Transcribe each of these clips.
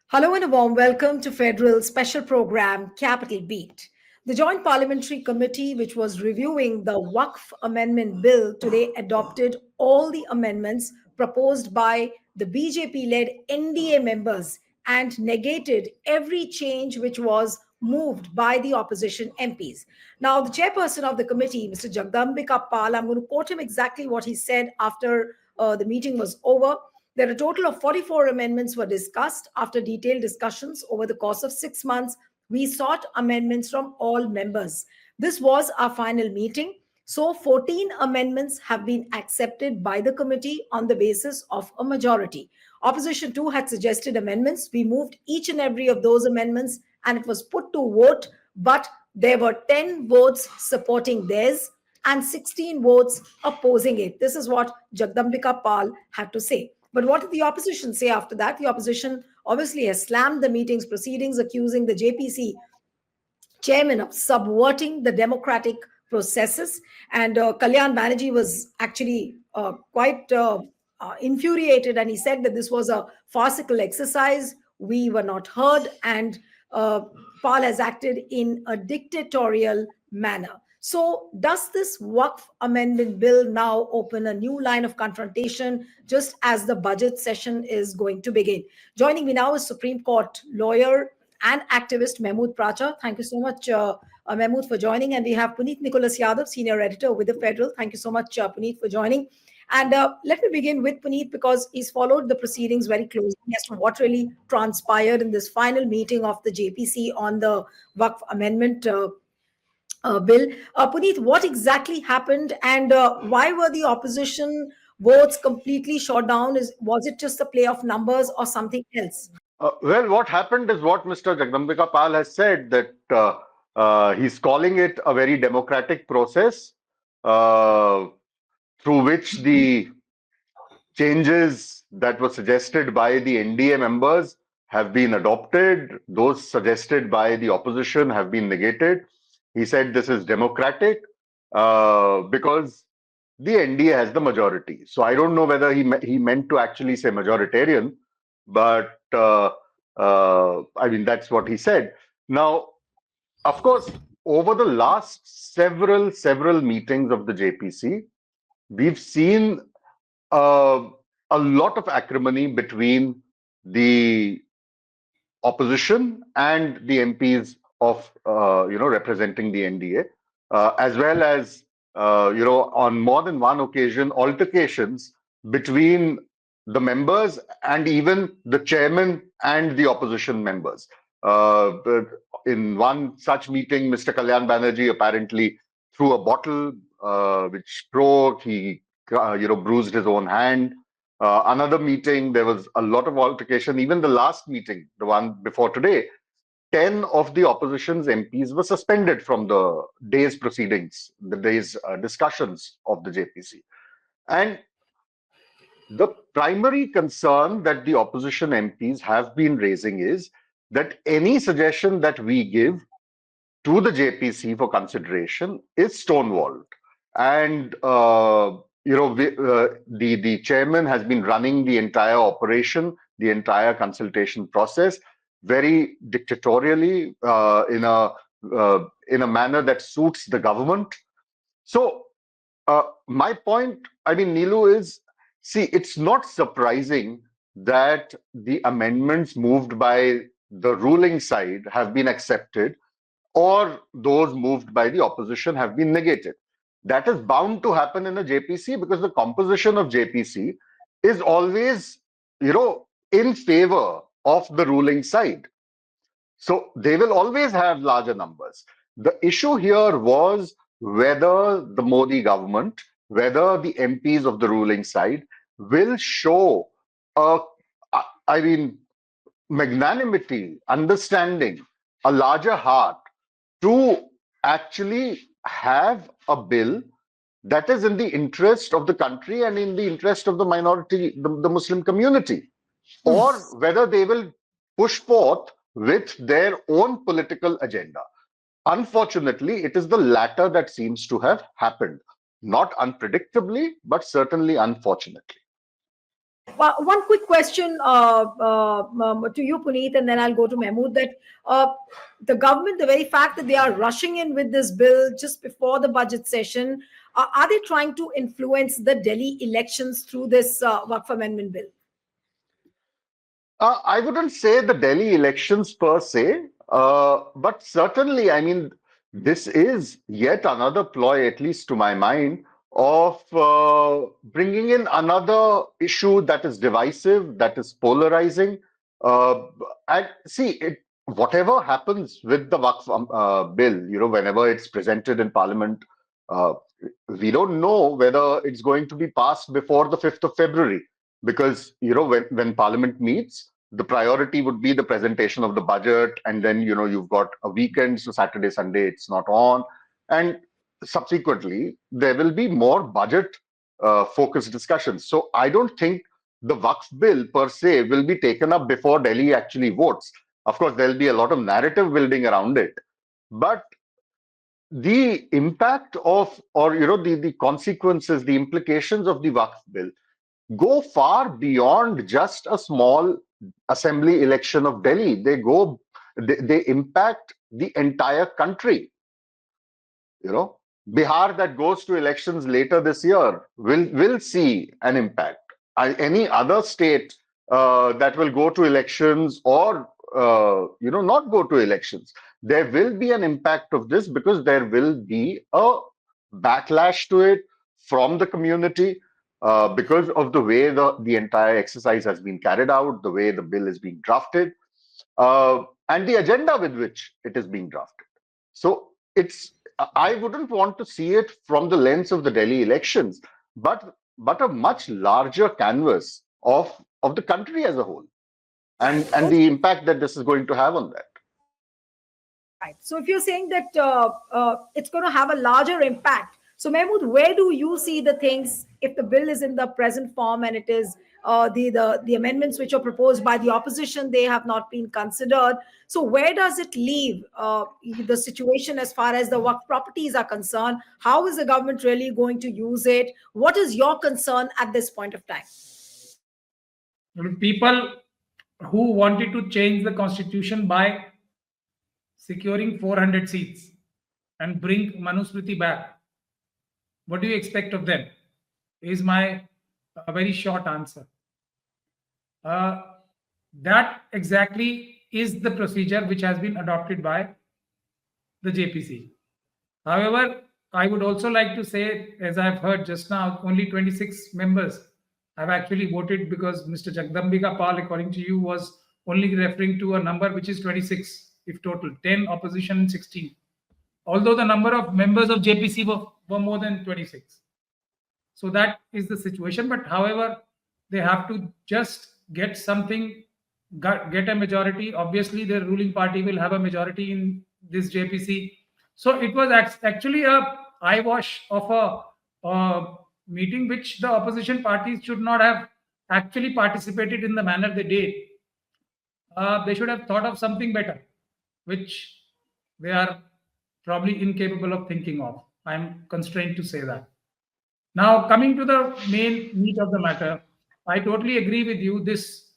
Hello and a warm welcome to Federal Special Program Capital Beat. The Joint Parliamentary Committee, which was reviewing the Waqf Amendment Bill, today adopted all the amendments proposed by the BJP-led NDA members and negated every change which was moved by the opposition MPs. Now, the chairperson of the committee, Mr. Jagdambika Pal, I'm going to quote him exactly what he said after the meeting was over. There are a total of 44 amendments were discussed. After detailed discussions over the course of 6 months, we sought amendments from all members. This was our final meeting. So 14 amendments have been accepted by the committee on the basis of a majority. Opposition too had suggested amendments. We moved each and every of those amendments and it was put to vote, but there were 10 votes supporting theirs and 16 votes opposing it. This is what Jagdambika Pal had to say. But what did the opposition say after that? The opposition obviously has slammed the meeting's proceedings, accusing the JPC chairman of subverting the democratic processes. And Kalyan Banerjee was actually quite infuriated, and he said that this was a farcical exercise. We were not heard, and Pal has acted in a dictatorial manner. So, does this Waqf Amendment Bill now open a new line of confrontation just as the budget session is going to begin? Joining me now is Supreme Court lawyer and activist Mahmood Pracha. Thank you so much, Mahmood, for joining. And we have Puneet Nicholas Yadav, senior editor with the Federal. Thank you so much, Puneet, for joining. And let me begin with Puneet because he's followed the proceedings very closely as to what really transpired in this final meeting of the JPC on the Waqf Amendment Bill. Puneet, what exactly happened and why were the opposition votes completely shot down? Was it just a play of numbers or something else? Well, what happened is what Mr. Jagdambika Pal has said, that he's calling it a very democratic process through which the changes that were suggested by the NDA members have been adopted. Those suggested by the opposition have been negated. He said this is democratic because the NDA has the majority. So I don't know whether he meant to actually say majoritarian, but I mean, that's what he said. Now, of course, over the last several meetings of the JPC, we've seen a lot of acrimony between the opposition and the MPs of representing the NDA, as well as on more than one occasion altercations between the members and even the chairman and the opposition members. In one such meeting, Mr. Kalyan Banerjee apparently threw a bottle which broke. He bruised his own hand. Another meeting, there was a lot of altercation. Even the last meeting, the one before today, 10 of the opposition's MPs were suspended from the day's proceedings, the day's discussions of the JPC. And the primary concern that the opposition MPs have been raising is that any suggestion that we give to the JPC for consideration is stonewalled. And the chairman has been running the entire operation, the entire consultation process, very dictatorially in a manner that suits the government. So my point, I mean, Neelu, is, see, it's not surprising that the amendments moved by the ruling side have been accepted or those moved by the opposition have been negated. That is bound to happen in a JPC because the composition of JPC is always, in favor of the ruling side. So they will always have larger numbers. The issue here was whether the Modi government, whether the MPs of the ruling side will show, magnanimity, understanding, a larger heart to actually have a bill that is in the interest of the country and in the interest of the minority, the Muslim community, or whether they will push forth with their own political agenda. Unfortunately, it is the latter that seems to have happened. Not unpredictably, but certainly unfortunately. One quick question to you, Puneet, and then I'll go to Mahmood. That the government, the very fact that they are rushing in with this bill just before the budget session, are they trying to influence the Delhi elections through this Waqf Amendment bill? I wouldn't say the Delhi elections per se, but certainly, I mean, this is yet another ploy, at least to my mind, of bringing in another issue that is divisive, that is polarizing. Uh, and see, whatever happens with the Waqf bill, whenever it's presented in Parliament, uh, we don't know whether it's going to be passed before the 5th of February because when Parliament meets, the priority would be the presentation of the budget, and then you've got a weekend, so Saturday, Sunday it's not on, and subsequently there will be more budget focused discussions. So I don't think the Waqf bill per se will be taken up before Delhi actually votes. Of course, there'll be a lot of narrative building around it, but the impact of, or the consequences, the implications of the Waqf bill go far beyond just a small assembly election of Delhi. They impact the entire country. Bihar that goes to elections later this year will see an impact. Any other state that will go to elections or not go to elections, there will be an impact of this because there will be a backlash to it from the community because of the way the entire exercise has been carried out, the way the bill is being drafted, and the agenda with which it is being drafted. So I wouldn't want to see it from the lens of the Delhi elections, but a much larger canvas of the country as a whole, and the impact that this is going to have on that. Right. So if you're saying that it's going to have a larger impact, so Mahmood, where do you see the things if the bill is in the present form and it is the amendments which are proposed by the opposition, they have not been considered. So where does it leave the situation as far as the Waqf properties are concerned? How is the government really going to use it? What is your concern at this point of time? People who wanted to change the constitution by securing 400 seats and bring Manusmriti back, what do you expect of them? Is my very short answer. That exactly is the procedure which has been adopted by the JPC. However, I would also like to say, as I've heard just now, only 26 members have actually voted because Mr. Jagdambika Pal, according to you, was only referring to a number which is 26, if total, 10 opposition and 16. Although the number of members of JPC were more than 26. So that is the situation. But however, they have to just get something, get a majority. Obviously, the ruling party will have a majority in this JPC. So it was actually a eyewash of a meeting which the opposition parties should not have actually participated in the manner they did. They should have thought of something better, which they are probably incapable of thinking of. I'm constrained to say that. Now, coming to the main meat of the matter, I totally agree with you. This,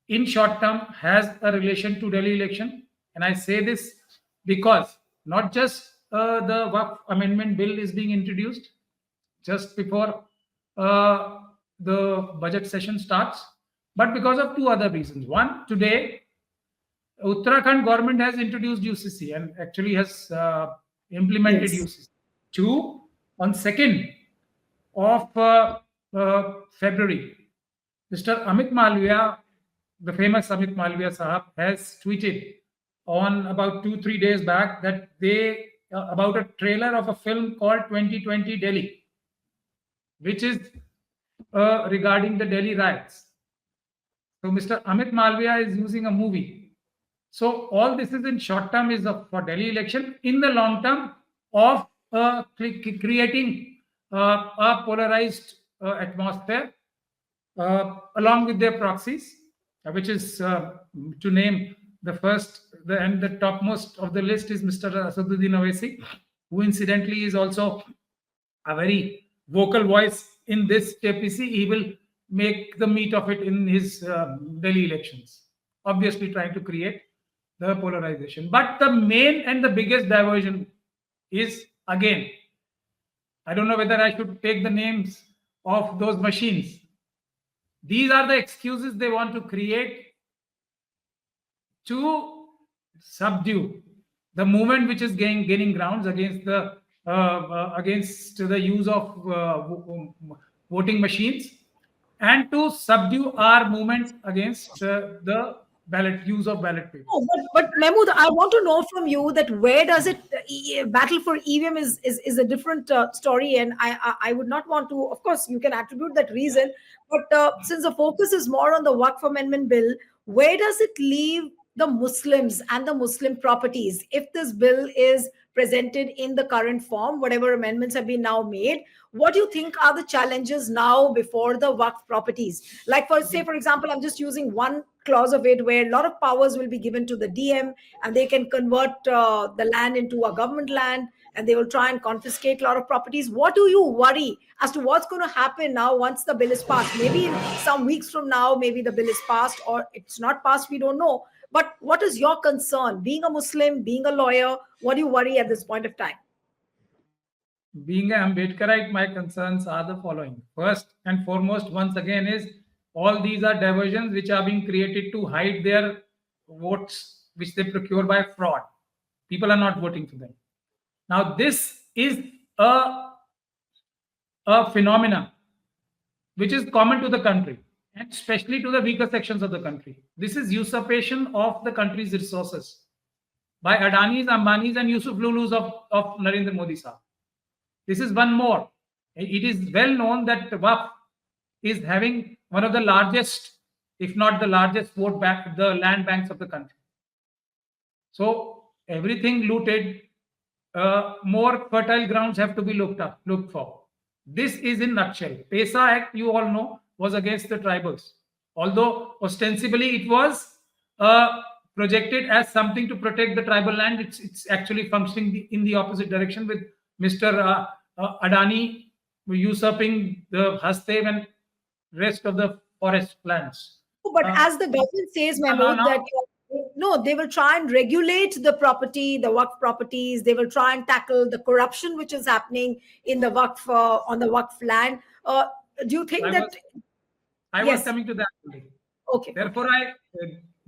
in short term, has a relation to Delhi election. And I say this because not just the Waqf Amendment Bill is being introduced just before the budget session starts, but because of two other reasons. One, today, Uttarakhand government has introduced UCC and actually has implemented UCC. Two, on 2nd of February, Mr. Amit Malviya, the famous Amit Malviya Sahab, has tweeted on about 2-3 days back that they about a trailer of a film called 2020 Delhi, which is regarding the Delhi riots. So Mr. Amit Malviya is using a movie. So all this is in short term is for Delhi election. In the long term of creating a polarized atmosphere along with their proxies, which is to name the first and the topmost of the list is Mr. Asaduddin Owaisi, who incidentally is also a very vocal voice in this JPC. He will make the meat of it in his Delhi elections, obviously trying to create the polarization. But the main and the biggest diversion is, again, I don't know whether I should take the names of those machines. These are the excuses they want to create to subdue the movement which is gaining grounds against the use of voting machines, and to subdue our movement against the use of ballot paper. Oh, but Mahmood, I want to know from you that where does it battle for EVM is a different story, and I would not want to. Of course, you can attribute that reason, but since the focus is more on the Waqf Amendment Bill, where does it leave the Muslims and the Muslim properties if this bill is presented in the current form, whatever amendments have been now made? What do you think are the challenges now before the Waqf properties? Like, for say, for example, I'm just using one clause of it where a lot of powers will be given to the DM, and they can convert the land into a government land, and they will try and confiscate a lot of properties. What do you worry as to what's going to happen now once the bill is passed? Maybe in some weeks from now, maybe the bill is passed or it's not passed, we don't know. But what is your concern? Being a Muslim, being a lawyer, what do you worry at this point of time? Being an Ambedkarite, my concerns are the following. First and foremost, once again, is all these are diversions which are being created to hide their votes, which they procure by fraud. People are not voting for them. Now, this is a phenomena which is common to the country, and especially to the weaker sections of the country. This is usurpation of the country's resources by Adanis, Ambanis, and Yusuf Lulus of Narendra Modi Sahab. This is one more. It is well known that Waqf is having one of the largest, if not the largest, the land banks of the country. So everything looted, more fertile grounds have to be looked for. This is in nutshell. PESA Act, you all know, was against the tribals. Although ostensibly it was projected as something to protect the tribal land, it's actually functioning in the opposite direction, with Mr. Adani usurping the Hastev and rest of the forest lands. But as the government says, Mahmood, that no, they will try and regulate the property, the Waqf properties. They will try and tackle the corruption which is happening in the Waqf on the Waqf land. Do you think I was coming to that today. Okay. Therefore, I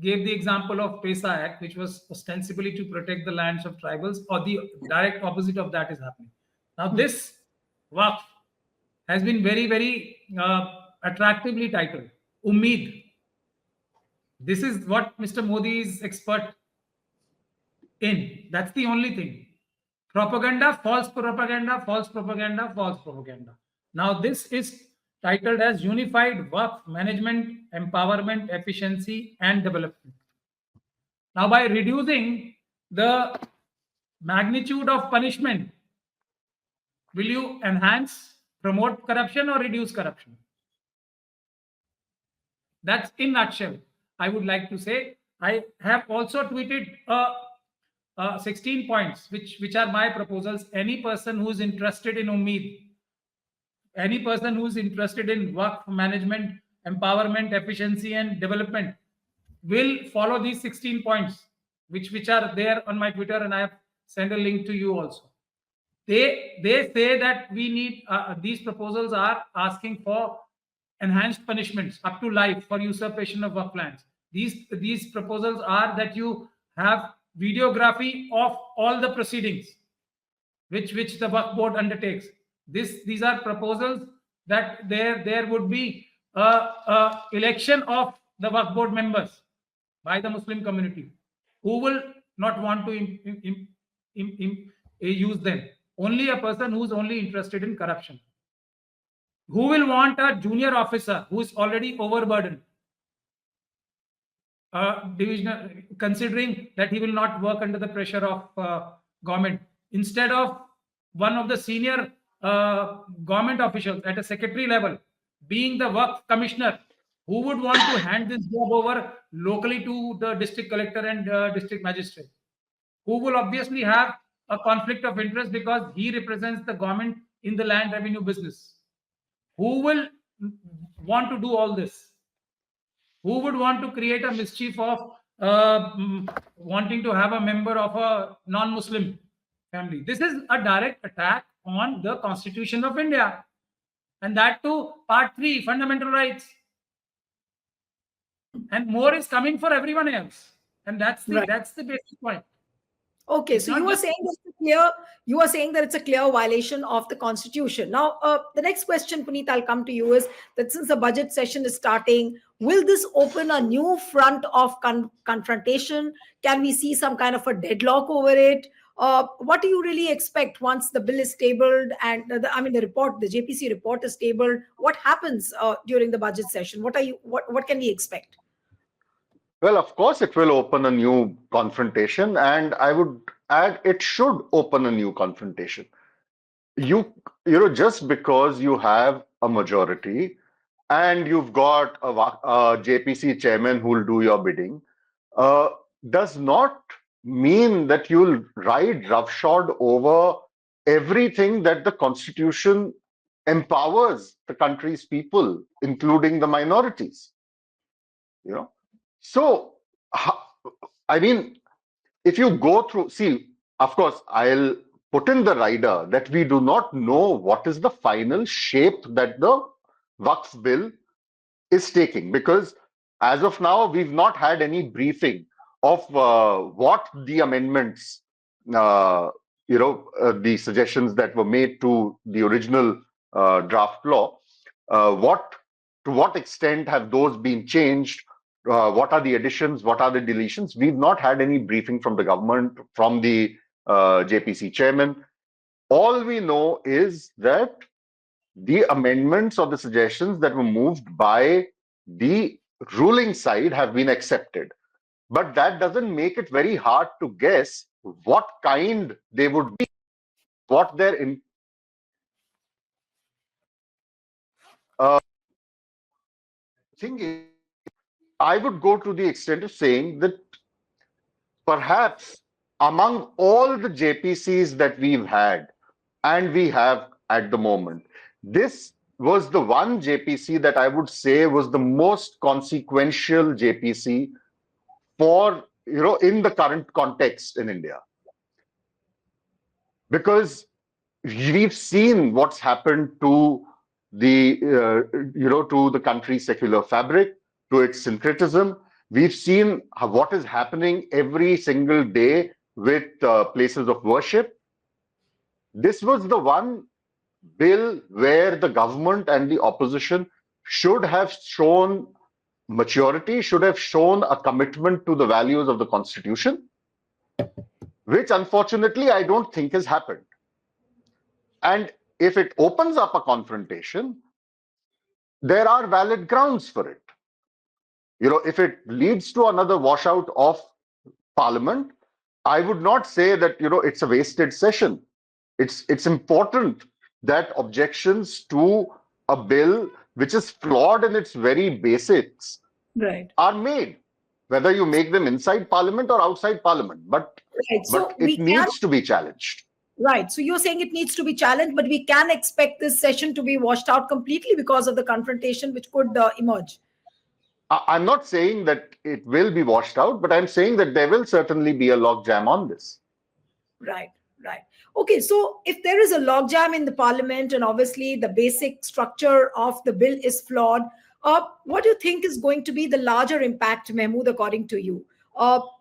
gave the example of PESA Act, which was ostensibly to protect the lands of tribals, or the direct opposite of that is happening. Now, this Waqf has been very, very attractively titled, Umeed. This is what Mr. Modi is expert in. That's the only thing. Propaganda, false propaganda, false propaganda, false propaganda. Now, this is titled as Unified Waqf Management, Empowerment, Efficiency and Development. Now, by reducing the magnitude of punishment, will you enhance, promote corruption, or reduce corruption? That's in nutshell. I would like to say, I have also tweeted 16 points, which are my proposals. Any person who is interested in Umeed, any person who is interested in Waqf management, empowerment, efficiency, and development will follow these 16 points, which are there on my Twitter, and I have sent a link to you also. They say that we need these proposals are asking for enhanced punishments up to life for usurpation of Waqf lands. These proposals are that you have videography of all the proceedings which the Waqf board undertakes. These are proposals that there would be election of the Waqf board members by the Muslim community, who will not want to use them. Only a person who is only interested in corruption. Who will want a junior officer who is already overburdened, divisional, considering that he will not work under the pressure of government, instead of one of the senior government officials at a secretary level being the Waqf commissioner, who would want to hand this job over locally to the district collector and district magistrate, who will obviously have a conflict of interest because he represents the government in the land revenue business, who will want to do all this? Who would want to create a mischief of wanting to have a member of a non-Muslim family? This is a direct attack on the Constitution of India, and that too, Part 3, fundamental rights. And more is coming for everyone else, and that's the basic point. Okay, so you were saying that it's a clear violation of the Constitution. Now, the next question, Puneet, I'll come to you is that since the budget session is starting, will this open a new front of confrontation? Can we see some kind of a deadlock over it? What do you really expect once the bill is tabled and the JPC report is tabled? What happens during the budget session? What can we expect? Well, of course, it will open a new confrontation, and I would add it should open a new confrontation. Just because you have a majority and you've got a JPC chairman who will do your bidding, does not mean that you'll ride roughshod over everything that the Constitution empowers the country's people, including the minorities. So, I mean, if you go through, see, of course, I'll put in the rider that we do not know what is the final shape that the Waqf Bill is taking, because as of now, we've not had any briefing of what the amendments, the suggestions that were made to the original draft law, to what extent have those been changed? What are the additions? What are the deletions? We've not had any briefing from the government, from the JPC chairman. All we know is that the amendments or the suggestions that were moved by the ruling side have been accepted. But that doesn't make it very hard to guess what kind they would be, what their thing is. I would go to the extent of saying that perhaps among all the JPCs that we've had and we have at the moment, this was the one JPC that I would say was the most consequential JPC for, in the current context in India. Because we've seen what's happened to the, to the country's secular fabric, to its syncretism. We've seen what is happening every single day with places of worship. This was the one bill where the government and the opposition should have shown maturity, should have shown a commitment to the values of the Constitution, which unfortunately I don't think has happened. And if it opens up a confrontation, there are valid grounds for it. If it leads to another washout of Parliament, I would not say that, it's a wasted session. It's important that objections to a bill which is flawed in its very basics are made, whether you make them inside Parliament or outside Parliament. But it needs to be challenged. Right. So you're saying it needs to be challenged, but we can expect this session to be washed out completely because of the confrontation which could emerge. I'm not saying that it will be washed out, but I'm saying that there will certainly be a logjam on this. Right. Okay, so if there is a logjam in the Parliament and obviously the basic structure of the bill is flawed, what do you think is going to be the larger impact, Mahmood, according to you?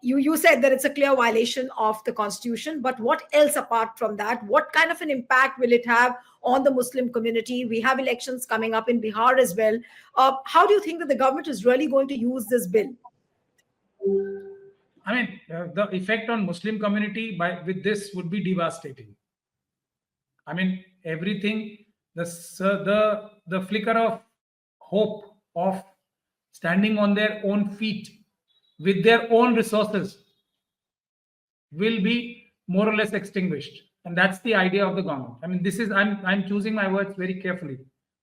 You said that it's a clear violation of the Constitution, but what else apart from that? What kind of an impact will it have on the Muslim community? We have elections coming up in Bihar as well. How do you think that the government is really going to use this bill? I mean, the effect on Muslim community with this would be devastating. I mean, everything, the flicker of hope of standing on their own feet with their own resources will be more or less extinguished. And that's the idea of the government. I mean, I'm choosing my words very carefully.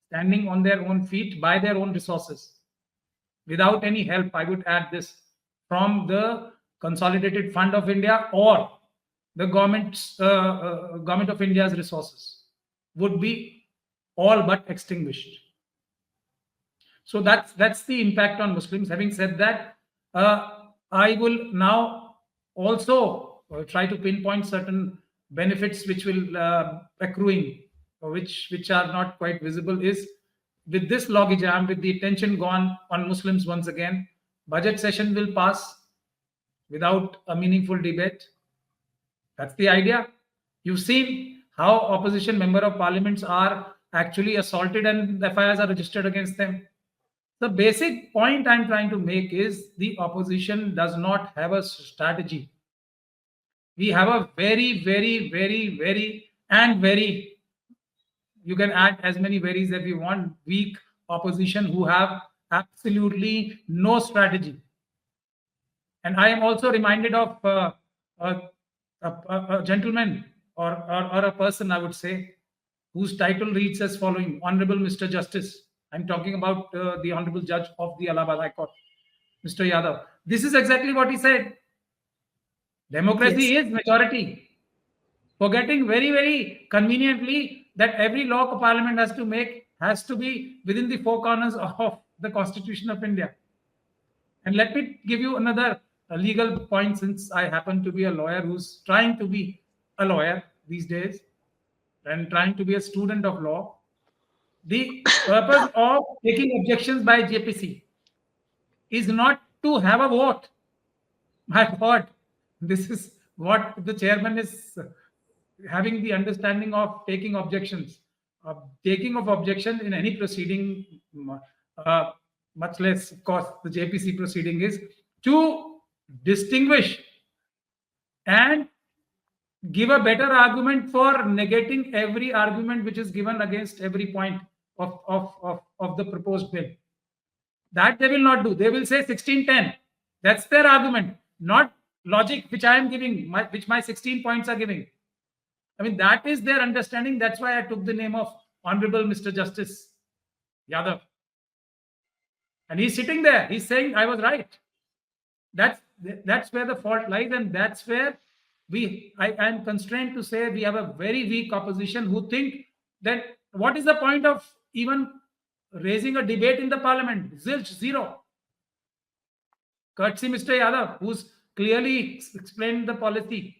Standing on their own feet by their own resources, without any help, I would add this, from the Consolidated Fund of India or the government of India's resources, would be all but extinguished. So that's the impact on Muslims. Having said that, I will now also try to pinpoint certain benefits which will accruing, which are not quite visible. Is with this logjam, with the attention gone on Muslims once again, budget session will pass without a meaningful debate. That's the idea. You've seen how opposition member of parliaments are actually assaulted and FIRs are registered against them. The basic point I'm trying to make is the opposition does not have a strategy. We have a very, very, very, very, and very, you can add as many varies as you want, weak opposition who have absolutely no strategy. And I am also reminded of a, a gentleman or a person, I would say, whose title reads as following: Honorable Mr. Justice. I'm talking about the Honorable Judge of the Allahabad High Court, Mr. Yadav. This is exactly what he said. Democracy Yes. is majority. Forgetting very, very conveniently that every law Parliament has to make has to be within the four corners of the Constitution of India. And let me give you another legal point, since I happen to be a lawyer who's trying to be a lawyer these days and trying to be a student of law. The purpose of taking objections by JPC is not to have a vote. My God, this is what the chairman is having the understanding of taking objections. Taking of objection in any proceeding, uh, much less, of course, the JPC proceeding, is to distinguish and give a better argument for negating every argument which is given against every point of the proposed bill. That they will not do. They will say 1610. That's their argument, not logic, which I am giving, which my 16 points are giving. I mean, that is their understanding. That's why I took the name of Honorable Mr. Justice Yadav. And he's sitting there. He's saying, I was right. That's where the fault lies, and that's where I am constrained to say we have a very weak opposition who think that what is the point of even raising a debate in the parliament? Zilch, zero. Courtesy Mr. Yadav, who's clearly explained the policy,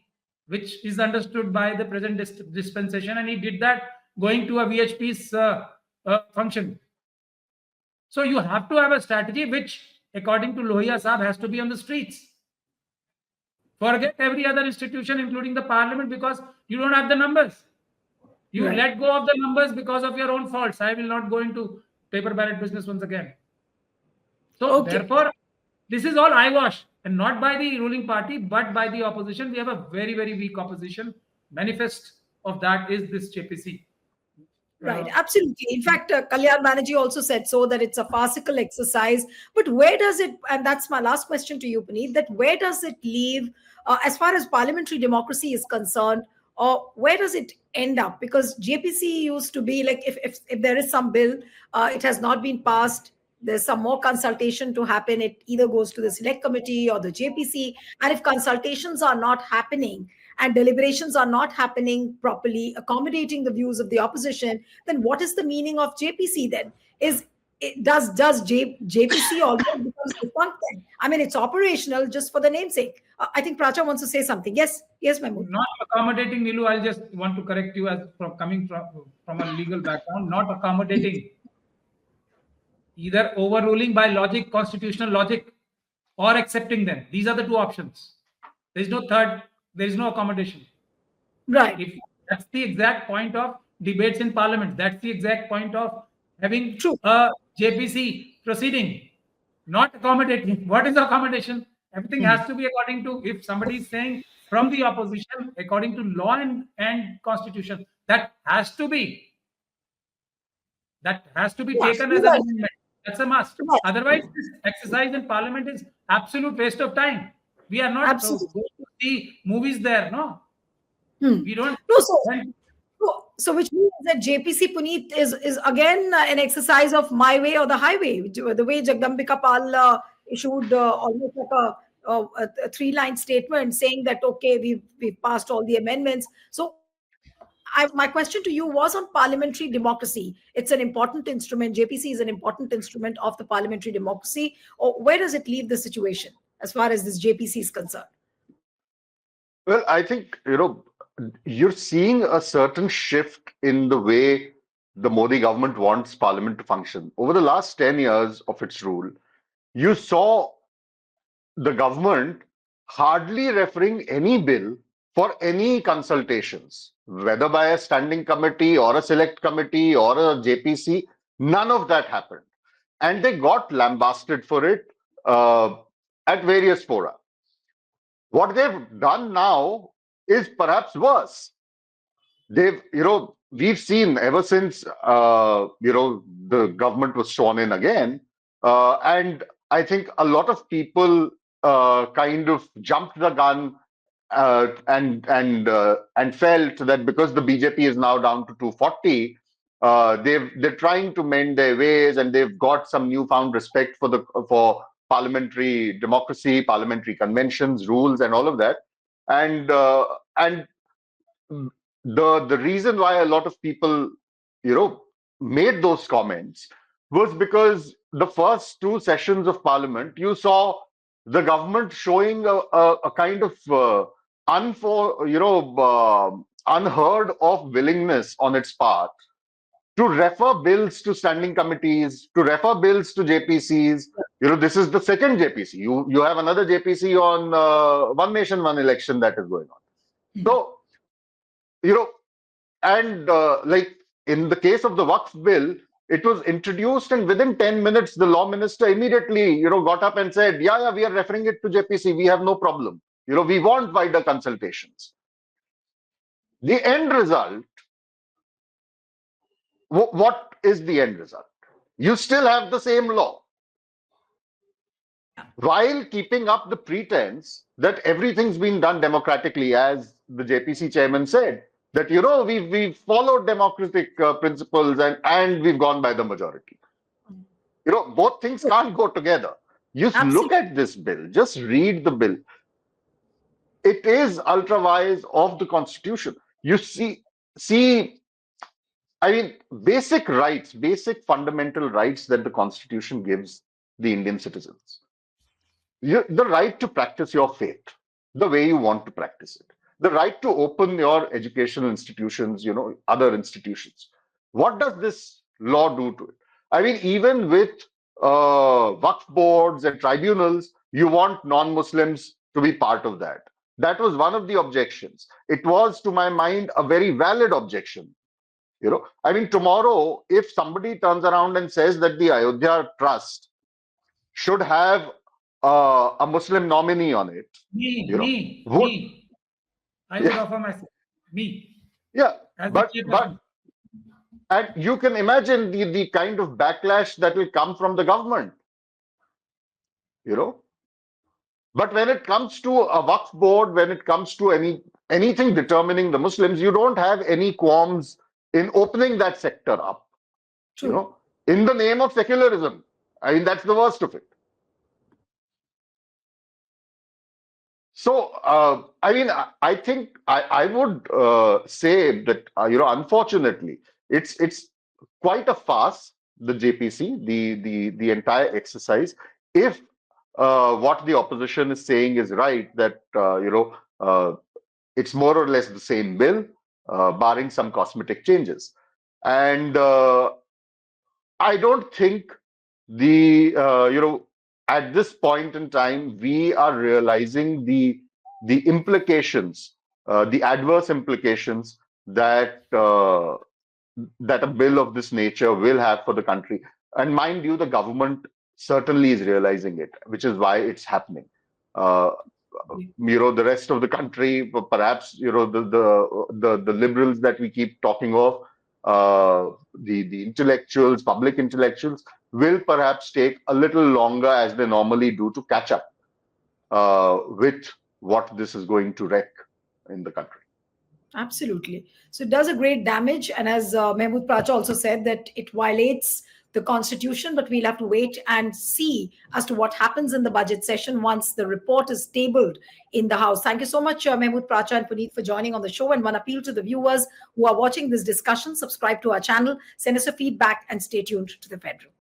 which is understood by the present dispensation, and he did that going to a VHP's function. So you have to have a strategy which, according to Lohia Saab, has to be on the streets. Forget every other institution, including the parliament, because you don't have the numbers. You let go of the numbers because of your own faults. I will not go into paper ballot business once again. So therefore, this is all eyewash, and not by the ruling party, but by the opposition. We have a very, very weak opposition. Manifest of that is this JPC. Right, absolutely. In fact, Kalyan Banerjee also said so, that it's a farcical exercise. But where does it, and that's my last question to you, Puneet, that where does it leave as far as parliamentary democracy is concerned, or where does it end up? Because JPC used to be like, if there is some bill, it has not been passed, there's some more consultation to happen. It either goes to the select committee or the JPC. And if consultations are not happening and deliberations are not happening properly, accommodating the views of the opposition, then what is the meaning of JPC then? Does JPC almost becomes defunct then? I mean, it's operational just for the namesake. I think Pracha wants to say something. Yes, Mahmood. Not accommodating, Nilu. I'll just want to correct you as coming from a legal background. Not accommodating. Either overruling by logic, constitutional logic, or accepting them. These are the two options. There is no third. There is no accommodation. Right. That's the exact point of debates in parliament. That's the exact point of having a JPC proceeding. Not accommodating. What is accommodation? Everything has to be according to, if somebody is saying from the opposition, according to law and constitution, that has to be taken as an amendment. That's a must. Otherwise, this exercise in parliament is absolute waste of time. We are not going to see movies there, no? We don't. No, so which means that JPC, Puneet, is again an exercise of my way or the highway. The way Jagdambika Pal issued almost like a three-line statement saying that, okay, we've passed all the amendments. So my question to you was on parliamentary democracy. It's an important instrument. JPC is an important instrument of the parliamentary democracy. Or where does it leave the situation as far as this JPC is concerned? Well, I think, you're seeing a certain shift in the way the Modi government wants parliament to function. Over the last 10 years of its rule, you saw the government hardly referring any bill for any consultations, whether by a standing committee or a select committee or a JPC. None of that happened. And they got lambasted for it at various fora. What they've done now is perhaps worse. We've seen ever since, the government was sworn in again, and I think a lot of people kind of jumped the gun and felt that because the BJP is now down to 240, they're trying to mend their ways, and they've got some newfound respect for parliamentary democracy, parliamentary conventions, rules, and all of that. And the reason why a lot of people, made those comments was because the first two sessions of parliament, you saw the government showing a kind of unheard of willingness on its part to refer bills to standing committees, to refer bills to JPCs. This is the second JPC. You have another JPC on One Nation, One Election that is going on. So, and like in the case of the Waqf Bill, it was introduced, and within 10 minutes, the law minister immediately, got up and said, yeah, we are referring it to JPC. We have no problem. We want wider consultations. The end result, what is the end result? You still have the same law, while keeping up the pretense that everything's been done democratically, as the JPC chairman said, that we've followed democratic principles and we've gone by the majority. Both things can't go together. You look at this bill, just read the bill. It is ultra-vires of the Constitution. You see, I mean, basic rights, basic fundamental rights that the Constitution gives the Indian citizens. The right to practice your faith the way you want to practice it. The right to open your educational institutions, other institutions. What does this law do to it? I mean, even with Waqf boards and tribunals, you want non-Muslims to be part of that. That was one of the objections. It was, to my mind, a very valid objection. I mean, tomorrow, if somebody turns around and says that the Ayodhya Trust should have a Muslim nominee on it, me. I would offer myself. Me. Yeah, but and you can imagine the kind of backlash that will come from the government. But when it comes to a Waqf board, when it comes to anything determining the Muslims, you don't have any qualms in opening that sector up. True. In the name of secularism. I mean, that's the worst of it. So, I mean, I think I would say that, unfortunately, it's quite a farce, the JPC, the entire exercise. If what the opposition is saying is right, that, it's more or less the same bill, barring some cosmetic changes. And I don't think at this point in time, we are realizing the implications, the adverse implications that that a bill of this nature will have for the country. And mind you, the government certainly is realizing it, which is why it's happening. The rest of the country, perhaps, the liberals that we keep talking of, the intellectuals, public intellectuals, will perhaps take a little longer, as they normally do, to catch up with what this is going to wreak in the country. Absolutely. So it does a great damage. And as Mehmood Pracha also said, that it violates the constitution, but we'll have to wait and see as to what happens in the budget session once the report is tabled in the House. Thank you so much, Mehmood Pracha and Puneet, for joining on the show. And one appeal to the viewers who are watching this discussion: subscribe to our channel, send us your feedback, and stay tuned to the Federal.